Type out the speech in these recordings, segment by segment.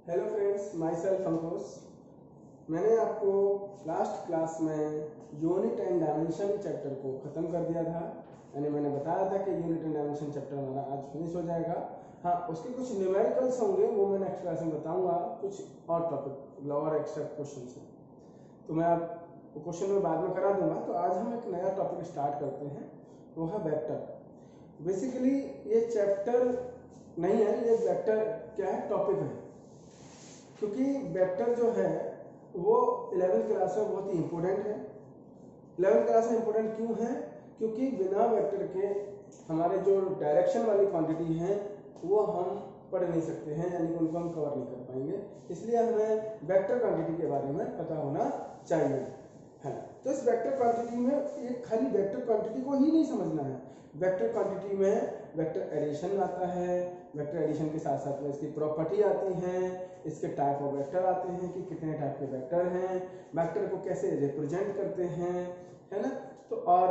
Hello friends, my self अंकुश। मैंने आपको last class में यूनिट एंड डायमेंशन चैप्टर को ख़त्म कर दिया था। यानी मैंने बताया था कि यूनिट एंड डायमेंशन चैप्टर हमारा आज फिनिश हो जाएगा। हाँ, उसके कुछ न्यूमेरिकल्स होंगे, वो मैं नेक्स्ट क्लास में बताऊंगा। कुछ और टॉपिक और एक्स्ट्रा क्वेश्चन हैं, तो मैं आपको क्वेश्चन में बाद में करा दूंगा। तो आज हम एक नया टॉपिक स्टार्ट करते हैं, वो है वेक्टर। बेसिकली ये चैप्टर नहीं है, ये वेक्टर क्या है, टॉपिक है। क्योंकि वेक्टर जो है वो 11th क्लास में बहुत ही इंपॉर्टेंट है। 11th क्लास में इंपॉर्टेंट क्यों है? क्योंकि बिना वेक्टर के हमारे जो डायरेक्शन वाली क्वांटिटी हैं वो हम पढ़ नहीं सकते हैं, यानी उनको हम कवर नहीं कर पाएंगे। इसलिए हमें वेक्टर क्वांटिटी के बारे में पता होना चाहिए, है। तो इस वेक्टर क्वांटिटी में एक खाली वेक्टर क्वांटिटी को ही नहीं समझना है। वेक्टर क्वांटिटी में वेक्टर एडिशन आता है, वेक्टर एडिशन के साथ साथ में इसकी प्रॉपर्टी आती हैं, इसके टाइप ऑफ वेक्टर आते हैं कि कितने टाइप के वेक्टर हैं, वेक्टर को कैसे रिप्रेजेंट करते हैं, है ना। तो और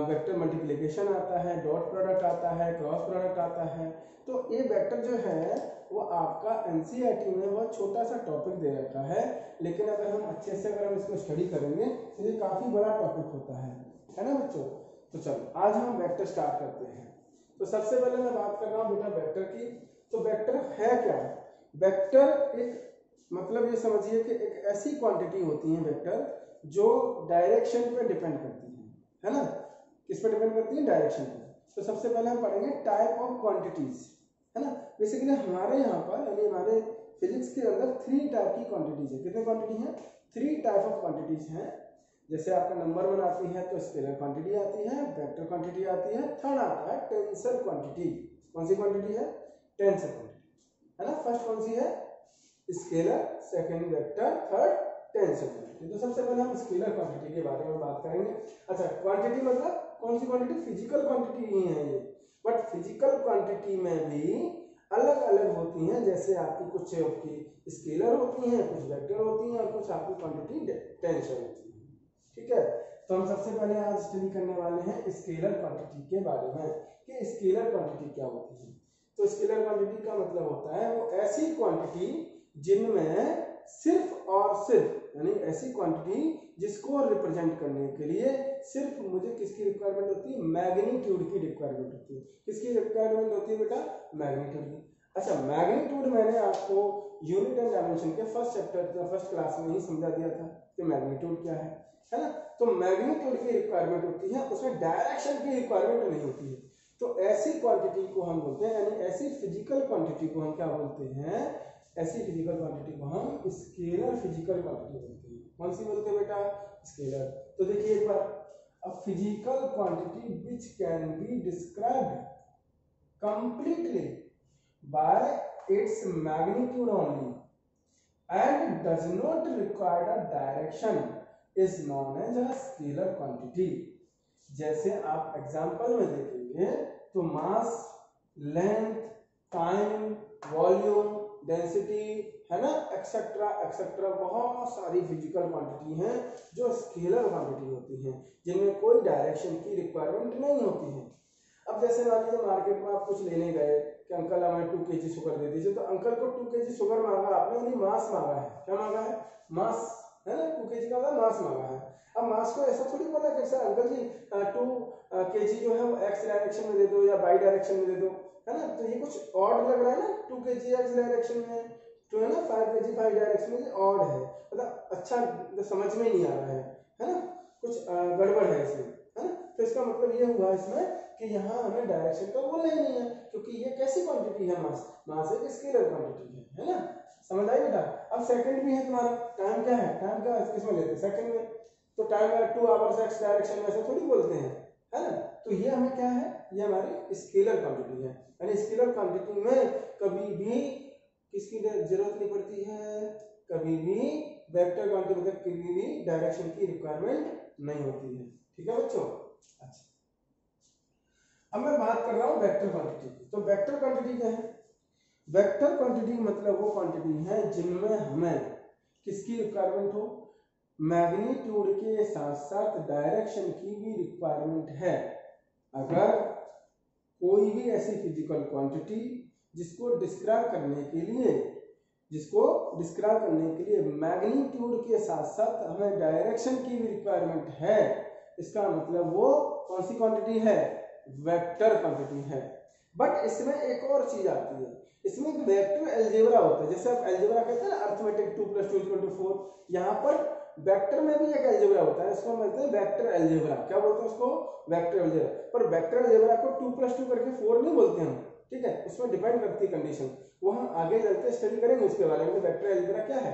वेक्टर मल्टीप्लिकेशन आता है, डॉट प्रोडक्ट आता है, क्रॉस प्रोडक्ट आता है। तो ये वेक्टर जो है वो आपका एनसीईआरटी में बहुत छोटा सा टॉपिक दे रखा है, लेकिन अगर हम अच्छे से अगर हम इसको स्टडी करेंगे तो ये काफ़ी बड़ा टॉपिक होता है ना बच्चों। तो चलो आज हम वेक्टर स्टार्ट करते हैं। तो सबसे पहले मैं बात कर रहा हूँ बेटा वेक्टर की। तो वेक्टर है क्या? वेक्टर एक मतलब ये समझिए कि एक ऐसी क्वांटिटी होती है वेक्टर जो डायरेक्शन पे डिपेंड करती है ना। किस पे डिपेंड करती है? डायरेक्शन पे। तो सबसे पहले हम पढ़ेंगे टाइप ऑफ क्वांटिटीज, है ना। बेसिकली हमारे यहाँ पर यानी हमारे फिजिक्स के अंदर 3 टाइप की क्वांटिटीज है। कितनी क्वांटिटी है? 3 टाइप ऑफ क्वांटिटीज हैं। जैसे आपका नंबर वन आती है तो स्केलर क्वांटिटी आती है, वेक्टर क्वांटिटी आती है, थर्ड आता है टेंसर क्वांटिटी। कौन सी क्वांटिटी है? टेंसर क्वांटिटी, है ना। फर्स्ट कौन सी है? Scalar, second vector, third tensor quantity. तो सबसे पहले हम स्केलर क्वांटिटी के बारे में बात करेंगे। अच्छा, क्वांटिटी मतलब कौन सी क्वांटिटी? फिजिकल क्वांटिटी ही है ये, बट फिजिकल क्वांटिटी में भी अलग अलग होती हैं। जैसे आपकी कुछ आपकी स्केलर होती हैं, कुछ वेक्टर होती हैं, और कुछ आपकी क्वांटिटी टेंसर होती है। ठीक है, तो हम सबसे पहले आज स्टडी करने वाले हैं स्केलर क्वांटिटी के बारे में कि स्केलर क्वांटिटी क्या होती है। तो स्केलर क्वांटिटी का मतलब होता है वो ऐसी क्वांटिटी जिनमें सिर्फ और सिर्फ यानी ऐसी क्वांटिटी जिसको रिप्रेजेंट करने के लिए सिर्फ मुझे किसकी रिक्वायरमेंट होती है? मैग्नीट्यूड की रिक्वायरमेंट होती है। किसकी रिक्वायरमेंट होती है बेटा? मैग्नीट्यूड की। अच्छा, मैग्नीट्यूड मैंने आपको यूनिट एंड डायमेंशन के फर्स्ट चैप्टर फर्स्ट क्लास में ही समझा दिया था कि मैग्नीट्यूड क्या है ना। तो मैग्नीट्यूड की रिक्वायरमेंट होती है, उसमें डायरेक्शन की रिक्वायरमेंट नहीं होती है। तो ऐसी क्वांटिटी को हम बोलते हैं, यानी ऐसी फिजिकल क्वांटिटी को हम क्या बोलते हैं? ऐसी फिजिकल क्वांटिटी को हम स्केलर फिजिकल क्वांटिटी बोलते हैं। कौन सी बोलते हैं बेटा? स्केलर। तो देखिए एक बार, a physical quantity which can be described completely by its magnitude only and does not require a direction is known as a scalar quantity। जैसे आप एग्जांपल में देखेंगे तो मास, लेंथ, टाइम, वॉल्यूम, डेंसिटी, है ना, एक्सेट्रा एक्सेट्रा, बहुत सारी physical quantity हैं जो स्केलर क्वांटिटी होती हैं, जिनमें कोई डायरेक्शन की रिक्वायरमेंट नहीं होती है। अब जैसे मान लीजिए मार्केट में आप कुछ लेने गए कि अंकल हमें 2 kg शुगर दे दीजिए, तो अंकल को 2 kg शुगर मांगा आपने, यानी मास मांगा है। क्या मांगा है? मास, है ना। 2 kg का मतलब मास मांगा है। अब मास को ऐसा थोड़ी बोला कि सर अंकल जी 2 kg जो है वो एक्स डायरेक्शन में दे दो या वाई डायरेक्शन में दे दो, है ना। तो ये कुछ ऑड लग रहा है ना, 2 kg एक्स डायरेक्शन में, तो है ना 5 kg वाई डायरेक्शन में, ये ऑड है, मतलब अच्छा समझ में नहीं आ रहा है ना, कुछ गड़बड़ है इसमें, है ना। तो इसका मतलब ये हुआ इसमें कि यहाँ हमें डायरेक्शन का बोलना ही नहीं है, क्योंकि ये कैसी क्वांटिटी है? मास। मास एक स्केलर क्वांटिटी है ना। समझ आई बेटा? अब सेकंड भी है तुम्हारा। टाइम क्या है? टाइम क्या किसमें लेते हैं? सेकंड में। तो टाइम 2 आवर्स एक्स डायरेक्शन में ऐसा थोड़ी बोलते हैं, है ना। तो ये हमें क्या है? ये हमारी स्केलर क्वांटिटी है। यानी स्केलर क्वांटिटी में कभी भी किसकी जरूरत नहीं पड़ती है, कभी भी वेक्टर क्वांटिटी मतलब कभी भी डायरेक्शन की रिक्वायरमेंट नहीं होती है। ठीक है बच्चों? अच्छा, अब मैं बात कर रहा हूं वेक्टर क्वांटिटी की। तो वेक्टर क्वांटिटी क्या है? वेक्टर क्वांटिटी मतलब वो क्वांटिटी है जिनमें हमें किसकी रिक्वायरमेंट हो? मैग्नीट्यूड के साथ साथ डायरेक्शन की भी रिक्वायरमेंट है। अगर कोई भी ऐसी फिजिकल क्वांटिटी जिसको डिस्क्राइब करने के लिए जिसको डिस्क्राइब करने के लिए मैग्नीट्यूड के साथ साथ हमें डायरेक्शन की भी रिक्वायरमेंट है, इसका मतलब वो कौन सी क्वांटिटी है, वेक्टर क्वांटिटी है। बट इसमें एक और चीज आती है, इसमें एक वेक्टर अलजेब्रा होता है, जैसे आप अलजेब्रा कहते हैं ना अर्थमेटिक 2 + 2 = 4, यहाँ पर वेक्टर में भी एक अलजेब्रा होता है, इसको बोलते हैं वेक्टर अलजेब्रा। क्या बोलते हैं उसको, वेक्टर अलजेब्रा। पर वेक्टर अलजेब्रा को 2 + 2 करके 4 नहीं बोलते हम, ठीक है, उसमें डिपेंड करती है कंडीशन, वो हम आगे चलते स्टडी करेंगे उसके बारे में वेक्टर अलजेब्रा क्या है,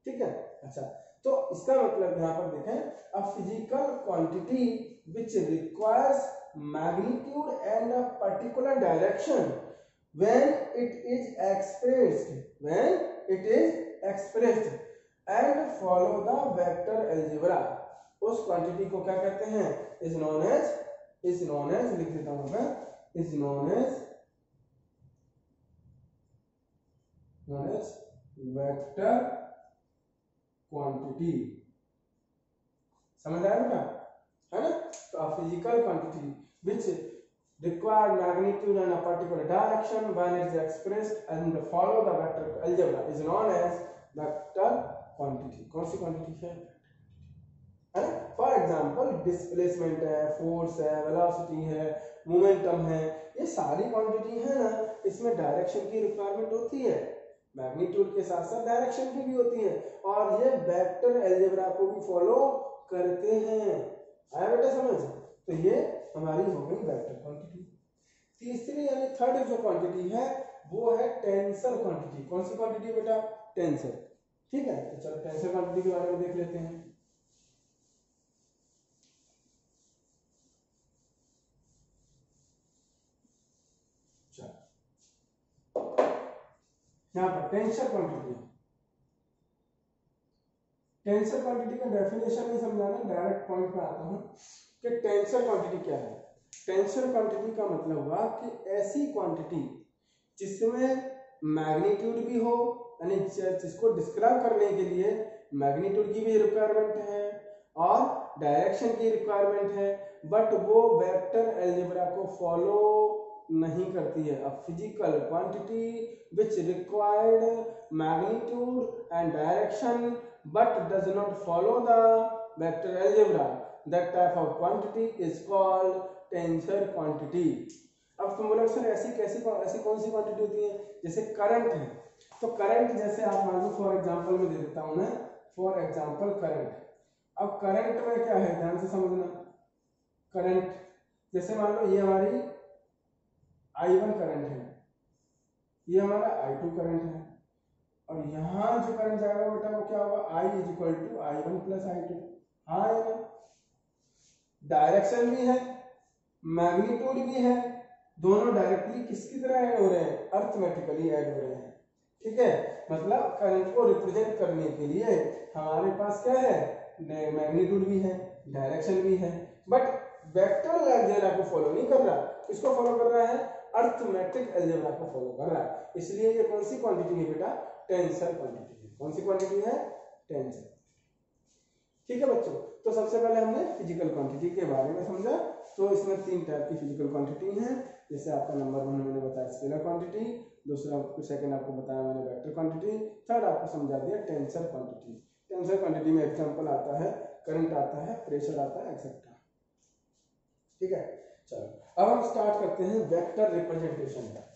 ठीक है। अच्छा, तो इसका मतलब यहाँ पर देखें, a physical quantity which requires magnitude and a particular direction when it is expressed and follow the vector algebra, उस क्वांटिटी को क्या कहते हैं, is known as लिख देता हूं मैं, is known as vector quantity. समझ आया बेटा, है ना। तो physical quantity which required magnitude and a particular direction when it is expressed and follow the vector algebra is known as vector quantity। कौन सी क्वांटिटी है ना। फॉर एग्जांपल डिस्प्लेसमेंट है, फोर्स है, वेलोसिटी है, मोमेंटम है, ये सारी क्वांटिटी है ना, इसमें डायरेक्शन की रिक्वायरमेंट होती है, मैग्नीट्यूड के साथ साथ डायरेक्शन की भी होती है, और ये वेक्टर अलजेब्रा को भी फॉलो करते हैं। आया बेटा समझ। तो ये हमारी हो गई वेक्टर क्वांटिटी। तीसरी यानी थर्ड जो क्वांटिटी है वो है टेंसर क्वांटिटी। कौन सी क्वांटिटी बेटा, टेंसर, ठीक है। तो चलो टेंसर क्वांटिटी के बारे में देख लेते हैं। यहाँ पर टेंसर क्वांटिटी, टेंसर क्वांटिटी का डेफिनेशन नहीं समझाना, डायरेक्ट पॉइंट पे आता हूँ कि टेंसर क्वांटिटी क्या है। टेंसर क्वांटिटी का मतलब हुआ कि ऐसी क्वांटिटी जिसमें मैग्नीट्यूड भी हो, यानी जिसको डिस्क्राइब करने के लिए मैग्नीट्यूड की भी रिक्वायरमेंट है और डायरेक्शन की रिक्वायरमेंट है, बट वो वेक्टर अलजेब्रा को फॉलो नहीं करती है। A physical quantity which required magnitude and direction but does not follow the vector algebra, that type of quantity is called tensor quantity। अब तुम बोलोगे सर ऐसी कौन सी क्वांटिटी होती है, जैसे करंट है, तो करंट जैसे आप मान लो फॉर एग्जांपल में दे देता हूं मैं, फॉर एग्जांपल करंट। अब करंट में क्या है, ध्यान से समझना। करंट जैसे मान लो ये हमारी I1 करंट है, ये हमारा I2 करंट है, और यहां जो करंट जाएगा बेटा वो क्या होगा, I = I1 + I2। हाँ है ना, डायरेक्शन भी है, मैग्नीट्यूड भी है, दोनों डायरेक्टली किसकी तरह ऐड हो रहे हैं, अर्थमेटिकली ऐड हो रहे हैं, ठीक है। मतलब करंट को रिप्रेजेंट करने के लिए हमारे पास क्या है, मैग्नीट्यूड भी है, डायरेक्शन भी है, बट वेक्टर अलजेब्रा को फॉलो नहीं कर रहा। किसको फॉलो कर रहा है, अर्थमेटिक अलजेब्रा को फॉलो कर रहा है। इसलिए ये कौन सी क्वांटिटी है बेटा, टेंसर क्वांटिटी है। कौन सी क्वांटिटी है, टेंसर, ठीक है बच्चों। तो सबसे पहले हमने फिजिकल क्वांटिटी के बारे में समझा। तो इसमें 3 टाइप की फिजिकल क्वांटिटी हैं, जैसे आपका नंबर 1 मैंने बताया स्केलर क्वांटिटी, दूसरा सेकंड आपको बताया मैंने वेक्टर क्वांटिटी, थर्ड आपको समझा दिया टेंसर क्वांटिटी। टेंसर क्वांटिटी में एग्जांपल आता है, करंट आता है, प्रेशर आता है, एक्सेट्रा, ठीक है। चलो अब हम स्टार्ट करते हैं वेक्टर रिप्रेजेंटेशन का।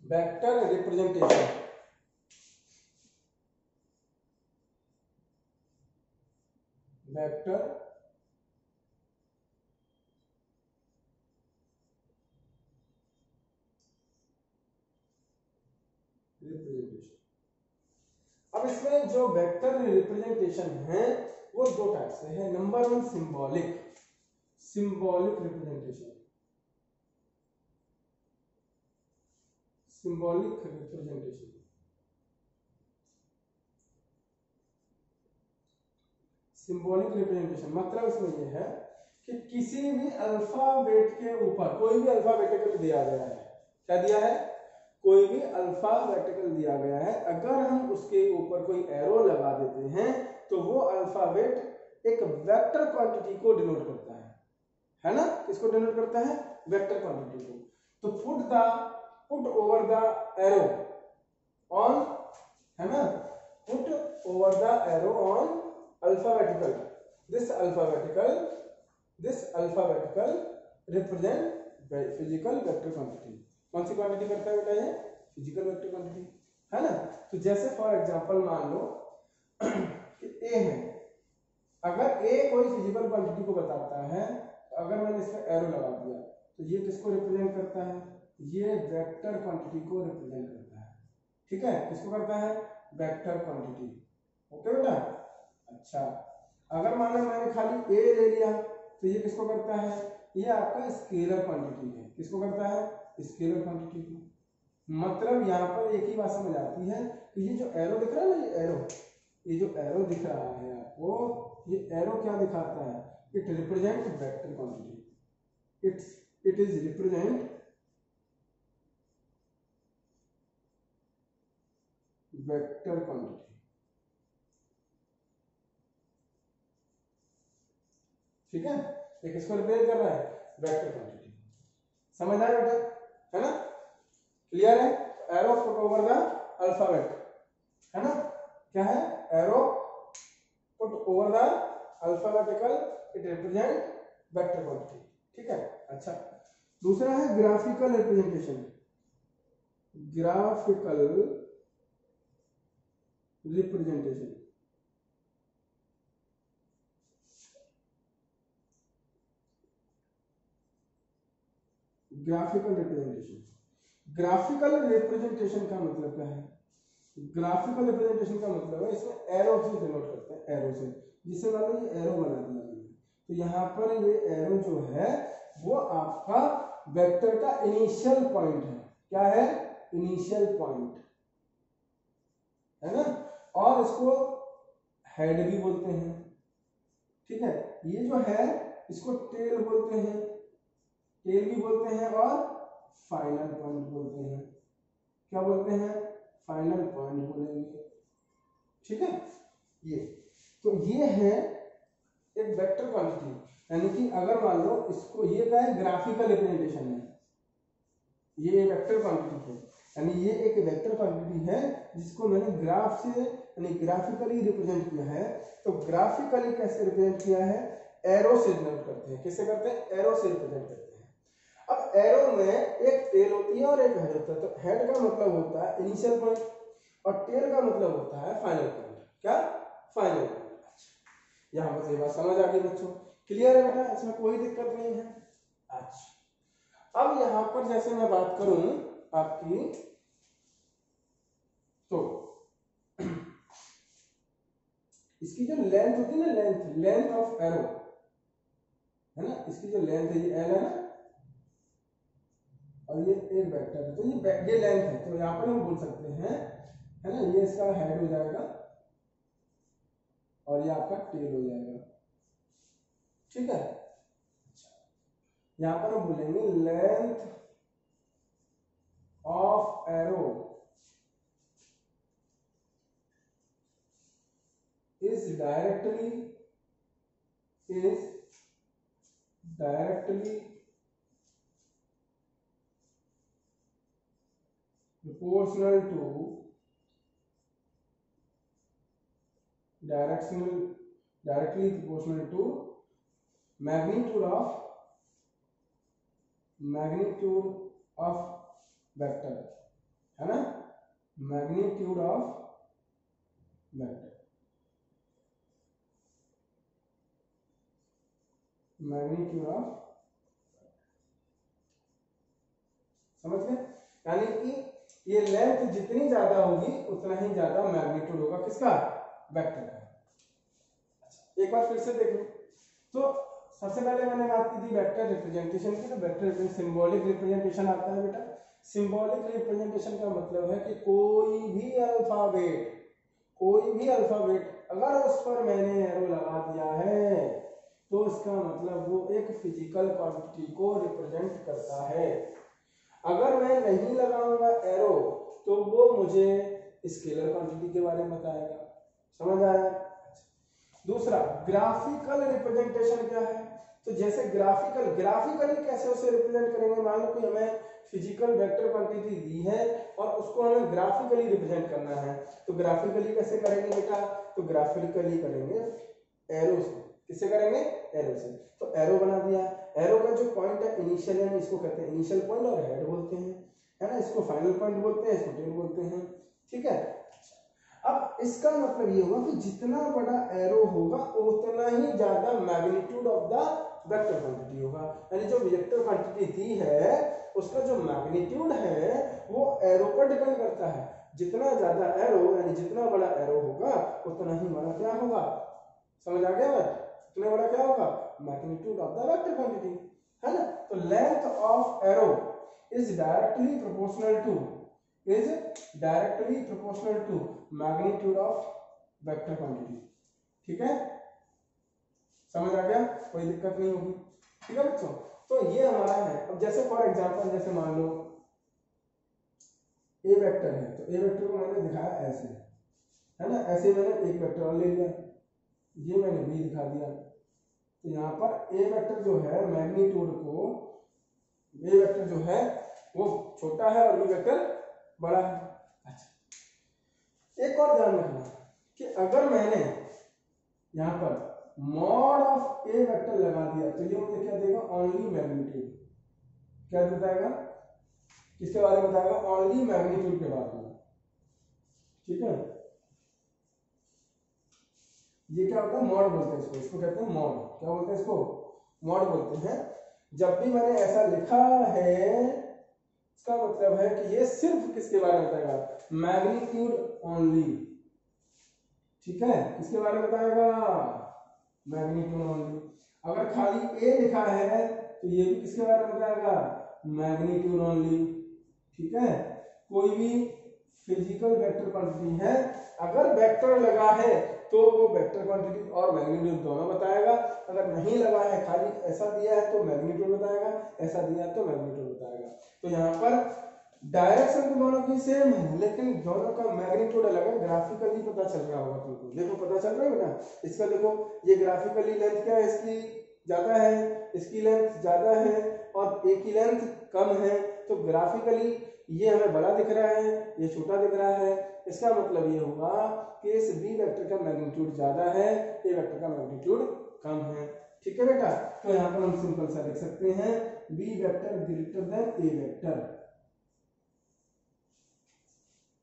Vector representation, vector representation. अब इसमें जो वेक्टर रिप्रेजेंटेशन है वो 2 टाइप से है। Number 1 symbolic representation, symbolic representation. Symbolic representation मतलब इसमें यह है कि किसी भी अल्फाबेट के ऊपर, कोई भी अल्फाबेटिकल दिया गया है, क्या दिया है, कोई भी अल्फाबेटिकल दिया गया है, अगर हम उसके ऊपर कोई एरो लगा देते हैं तो वो अल्फाबेट एक वेक्टर क्वांटिटी को डिनोट करता है ना। किसको डिनोट करता है, वेक्टर क्वांटिटी को। तो put the put over the arrow on, है ना, put over the arrow on alphabetical, this alphabetical represent physical vector quantity. कौन सी क्वांटिटी करता है बेटा ये? फिजिकल वेक्टर क्वांटिटी, है ना। तो जैसे फॉर एग्जांपल मान लो कि ए है, अगर ए कोई फिजिकल क्वांटिटी को बताता है, तो अगर मैंने इस पर एरो लगा दिया तो ये किसको रिप्रेजेंट करता है? ये वेक्टर क्वांटिटी को रिप्रेजेंट करता है, ठीक है। किसको करता है? वेक्टर क्वांटिटी, ओके बेटा। अच्छा, अगर मान लो मैंने खाली ए ले लिया तो ये किसको करता है? ये आपका स्केलर क्वांटिटी है। किसको करता है? स्केलर क्वांटिटी को। मतलब यहाँ पर एक ही बात समझ आती है कि ये जो एरो दिख रहा है ना, ये जो एरो दिख रहा है आपको, ये एरो क्या दिखाता है? It represent vector quantity, it is represent vector quantity, ठीक है। ये किसको रिप्रेजेंट कर रहा है? Vector quantity. समझ आया बेटा, है ना, क्लियर है। Arrow put over the alphabet, है ना, क्या है? Arrow put over the alphabetical, it represent vector quantity, ठीक है। अच्छा, दूसरा है graphical representation. Graphical representation, graphical representation, graphical representation का मतलब क्या है? ग्राफिकल रिप्रेजेंटेशन का मतलब है इसमें एरो से डिनोट करते हैं, एरो से। जिसे मान लो ये एरो बना दिया मैंने, तो यहाँ पर ये एरो जो है वो आपका वेक्टर का इनिशियल पॉइंट है। क्या है? इनिशियल पॉइंट, है ना। और इसको हेड भी बोलते हैं, ठीक है। ये जो है इसको टेल बोलते हैं, टेल भी बोलते हैं, और फाइनल पॉइंट बोलते हैं। क्या बोलते हैं? फाइनल पॉइंट बोलेंगे, ठीक है। ये तो ये है एक वेक्टर क्वांटिटी, यानी कि अगर मान लो इसको, ये क्या है? ग्राफिकल रिप्रेजेंटेशन है, ये वेक्टर क्वांटिटी है, यानी ये एक वेक्टर क्वांटिटी है जिसको मैंने ग्राफ से यानी ग्राफिकली रिप्रेजेंट किया है। तो ग्राफिकली कैसे रिप्रेजेंट किया है? एरो से डिनोट करते हैं। किससे करते हैं? एरो से रिप्रेजेंट करते हैं। अब एरो में एक टेल होती है और एक हेड होता है। तो हेड का मतलब होता है इनिशियल पॉइंट और टेल का मतलब होता है फाइनल पॉइंट। क्या? Final point. अच्छा, यहाँ पर ये बात समझ आ गई बच्चों, क्लियर है बेटा, इसमें कोई दिक्कत नहीं है। अच्छा, अब यहाँ पर जैसे मैं बात करूं आपकी, तो इसकी जो लेंथ होती है ना, लेंथ ऑफ एरो, है ना, इसकी जो लेंथ है ये एल है ना, और ये एक वेक्टर है, तो ये लेंथ है। तो यहाँ पर हम बोल सकते हैं, है ना, ये इसका हेड हो जाएगा और ये आपका टेल हो जाएगा, ठीक है। यहाँ पर हम बोलेंगे length of arrow is directly proportional to directly proportional to magnitude of vector, है ना, magnitude of vector, magnitude of, समझ गए? यानी कि ये लेंथ जितनी ज्यादा होगी उतना ही ज्यादा मैग्नीट्यूड होगा किसका? वेक्टर का। अच्छा, एक बार फिर से देख लो। तो सबसे पहले मैंने बात की थी वेक्टर रिप्रेजेंटेशन की। तो वेक्टर सिंबॉलिक रिप्रेजेंटेशन आता है बेटा। सिंबॉलिक रिप्रेजेंटेशन का मतलब है कि कोई भी अल्फाबेट अगर उस पर मैंने एरो लगा दिया है तो इसका मतलब वो एक फिजिकल क्वांटिटी को रिप्रेजेंट करता है। अगर मैं नहीं लगाऊंगा एरो तो वो मुझे स्केलर क्वांटिटी के बारे में बताएगा। समझ आया? दूसरा, ग्राफिकल रिप्रेजेंटेशन क्या है? तो जैसे ग्राफिकली कैसे उसे रिप्रेजेंट करेंगे? मान लो कि हमें फिजिकल वेक्टर क्वांटिटी दी है और उसको हमें ग्राफिकली रिप्रेजेंट करना है। तो ग्राफिकली कैसे करेंगे बेटा? तो ग्राफिकली करेंगे एरो से। किससे करेंगे? एरो से। तो एरो बना दिया। एरो का जो पॉइंट है इनिशियल है, इसको कहते हैं इनिशियल पॉइंट और हेड बोलते हैं, है ना। इसको फाइनल पॉइंट बोलते हैं, इसको टेल बोलते हैं, ठीक है। अब इसका मतलब ये होगा कि जितना बड़ा एरो होगा उतना ही ज्यादा magnitude of the vector quantity होगा। यानी जो वेक्टर क्वांटिटी दी है उसका जो मैग्नीट्यूड है वो एरो पर डिपेंड करता है। जितना ज्यादा एरो यानी जितना बड़ा एरो होगा उतना ही बड़ा क्या होगा? समझ आ गया बात? उतना बड़ा क्या होगा? Magnitude of the vector quantity, है ना। तो length of arrow is directly proportional to magnitude of vector quantity, ठीक है। समझ आ गया? कोई दिक्कत नहीं होगी, ठीक है बच्चों। तो ये हमारा है। अब जैसे फॉर एग्जांपल जैसे मान लो ए वेक्टर है, तो ए वेक्टर को मैंने दिखाया ऐसे, है ना। ऐसे मैंने एक वेक्टर और ले लिया, ये मैंने बी दिखा दिया। तो यहाँ पर ए वेक्टर जो है मैग्नीट्यूड को, ए वेक्टर जो है वो छोटा है और बी वेक्टर बड़ा है। अच्छा, एक और ध्यान रखना कि अगर मैंने यहाँ पर मॉड ऑफ ए वेक्टर लगा दिया तो ये मुझे क्या देगा? Only magnitude. क्या बताएगा? किसके बारे में बताएगा? ओनली मैग्नीट्यूड के बारे में, ठीक है। ये क्या होता है? मॉड बोलते हैं इसको, इसको कहते हैं मॉड। क्या बोलते हैं इसको? मॉड बोलते हैं। जब भी मैंने ऐसा लिखा है इसका मतलब है कि ये सिर्फ किसके बारे में बताएगा? मैग्नीट्यूड ओनली, ठीक है। किसके बारे में बताएगा? Magnitude only. अगर खाली ए लिखा है तो ये भी किसके बारे में बताएगा? मैग्नीट्यूड ओनली, ठीक है। कोई भी फिजिकल वेक्टर क्वांटिटी है अगर वेक्टर लगा है तो वो वेक्टर क्वांटिटी और मैग्नीट्यूड दोनों बताएगा। अगर नहीं लगा है, खाली ऐसा दिया है तो मैग्नीट्यूड बताएगा, ऐसा दिया है तो मैग्नीट्यूड बताएगा। तो यहाँ पर डायरेक्शन तो दोनों की सेम है लेकिन दोनों का मैग्नीट्यूड अलग है। ग्राफिकली पता चल रहा होगा तुमको, देखो पता चल रहा है बेटा। इसका देखो ये ग्राफिकली लेंथ क्या है? इसकी ज्यादा है, इसकी लेंथ ज्यादा है और ए की लेंथ कम है। तो ग्राफिकली ये हमें बड़ा दिख रहा है, ये छोटा दिख रहा है। इसका मतलब ये हुआ कि इस बी वेक्टर का मैग्नीट्यूड ज्यादा है, ए वेक्टर का मैग्नीट्यूड कम है, ठीक है बेटा। तो यहाँ पर हम सिंपल सा लिख सकते हैं बी वेक्टर ग्रेटर देन ए वेक्टर।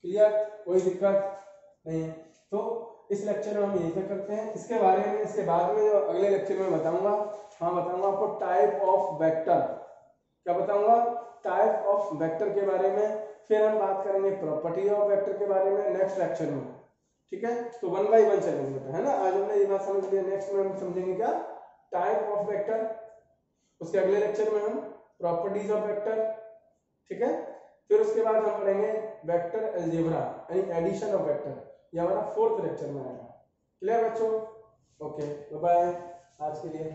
क्लियर? कोई दिक्कत नहीं है। तो इस लेक्चर में हम यही तक करते हैं। इसके बारे में इसके बाद में जो अगले लेक्चर में बताऊंगा, हाँ बताऊंगा आपको टाइप ऑफ वेक्टर। क्या बताऊंगा? टाइप ऑफ वेक्टर के बारे में। फिर हम बात करेंगे प्रॉपर्टी ऑफ वेक्टर के बारे में नेक्स्ट लेक्चर में, ठीक है। तो 1 बाय 1 चलेंगे, है ना। आज हमने ये बात समझ लिया, नेक्स्ट में हम समझेंगे क्या? Type of vector. उसके अगले लेक्चर में हम प्रॉपर्टीज ऑफ वेक्टर, ठीक है। फिर उसके बाद हम पढ़ेंगे वेक्टर अलजेब्रा यानी एडिशन ऑफ वेक्टर। ये हमारा 4th लेक्चर में आएगा। क्लियर बच्चों? ओके, बाय बाय आज के लिए।